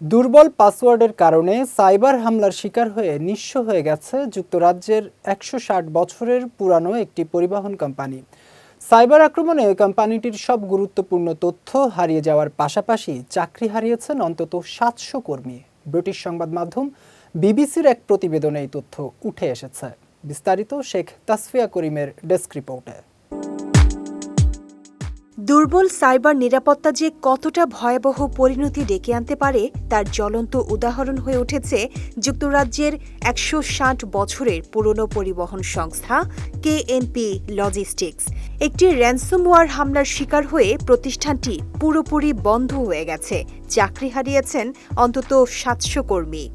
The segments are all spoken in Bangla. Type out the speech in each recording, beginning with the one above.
দুর্বল পাসওয়ার্ডের কারণে সাইবার হামলার শিকার হয়ে নিঃস্ব হয়ে গেছে যুক্তরাজ্যের ১৬০ বছরের পুরানো একটি পরিবহন কোম্পানি। সাইবার আক্রমণে কোম্পানিটির সব গুরুত্বপূর্ণ তথ্য হারিয়ে যাওয়ার পাশাপাশি চাকরি হারিয়েছেন অন্তত ৭০০ কর্মী। ব্রিটিশ সংবাদ মাধ্যম বিবিসির এক প্রতিবেদনে এই তথ্য উঠে এসেছে। বিস্তারিত শেখ তাসফিয়া করিমের ডেস্ক রিপোর্টে। দুর্বল সাইবার নিরাপত্তা যে কতটা ভয়াবহ পরিণতি ডেকে আনতে পারে তার জ্বলন্ত উদাহরণ হয়ে উঠেছে যুক্তরাজ্যের ১৬০ বছরের পুরনো পরিবহন সংস্থা কেএনপি লজিস্টিক্স। একটি র্যানসমওয়্যার হামলার শিকার হয়ে প্রতিষ্ঠানটি পুরোপুরি বন্ধ হয়ে গেছে। চাকরি হারিয়েছেন অন্তত ৭০০ কর্মী।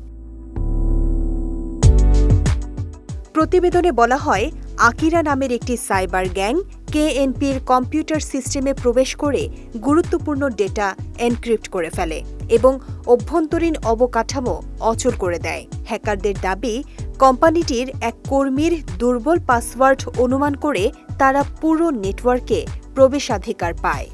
প্রতিবেদনে বলা হয়, আকিরা নামের একটি সাইবার গ্যাং কেএনপির কম্পিউটার সিস্টেমে প্রবেশ করে গুরুত্বপূর্ণ ডেটা এনক্রিপ্ট করে ফেলে এবং অভ্যন্তরীণ অবকাঠামো অচল করে দেয়। হ্যাকারদের দাবি, কোম্পানিটির এক কর্মীর দুর্বল পাসওয়ার্ড অনুমান করে তারা পুরো নেটওয়ার্কে প্রবেশাধিকার পায়।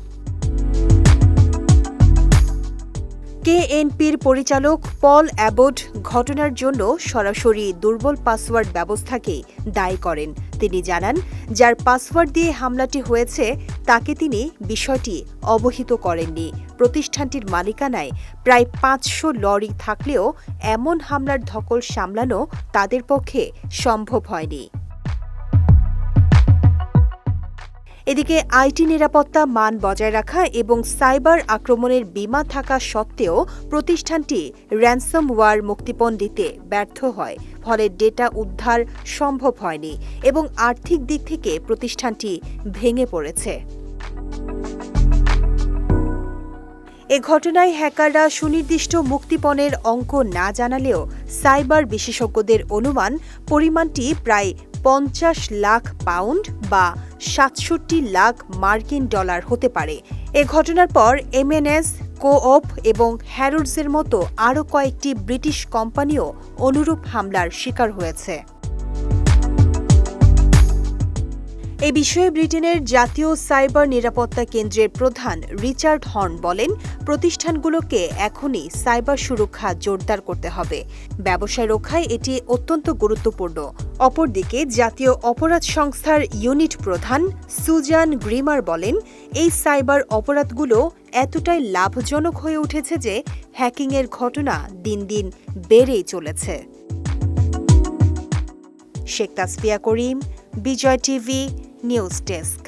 কেএনপির পরিচালক পল অ্যাবট ঘটনার জন্য সরাসরি দুর্বল পাসওয়ার্ড ব্যবস্থাকেই দায়ী করেন। তিনি জানান, যার পাসওয়ার্ড দিয়ে হামলাটি হয়েছে তাকে তিনি বিষয়টি অবহিত করেননি। প্রতিষ্ঠানটির মালিকানায় প্রায় ৫০০ লরি থাকলেও এমন হামলার ধকল সামলানো তাদের পক্ষে সম্ভব হয়নি। এদিকে আইটি নিরাপত্তা মান বজায় রাখা এবং সাইবার আক্রমণের বীমা থাকা সত্ত্বেও প্রতিষ্ঠানটি র্যানসমওয়্যার মুক্তিপণ দিতে ব্যর্থ হয়। ফলে ডেটা উদ্ধার সম্ভব হয়নি এবং আর্থিক দিক থেকে প্রতিষ্ঠানটি ভেঙে পড়েছে। এ ঘটনায় হ্যাকাররা সুনির্দিষ্ট মুক্তিপণের অঙ্ক না জানালেও সাইবার বিশেষজ্ঞদের অনুমান পরিমাণটি প্রায় ৫০ লাখ পাউন্ড বা ৬৭ লাখ মার্কিন ডলার হতে পারে। এ ঘটনার পর এমএনএস, কোঅপ এবং হ্যারোডসের মতো আরও কয়েকটি ব্রিটিশ কোম্পানিও অনুরূপ হামলার শিকার হয়েছে। এ বিষয়ে ব্রিটেনের জাতীয় সাইবার নিরাপত্তা কেন্দ্রের প্রধান রিচার্ড হর্ন বলেন, প্রতিষ্ঠানগুলোকে এখনই সাইবার সুরক্ষা জোরদার করতে হবে। ব্যবসায় রক্ষায় এটি অত্যন্ত গুরুত্বপূর্ণ। অপরদিকে জাতীয় অপরাধ সংস্থার ইউনিট প্রধান সুজান গ্রিমার বলেন, এই সাইবার অপরাধগুলো এতটাই লাভজনক হয়ে উঠেছে যে হ্যাকিংয়ের ঘটনা দিন দিন বেড়েই চলেছে। শেখ তাসফিয়া করিম, বিজয় টিভি নিউজ ডেস্ক।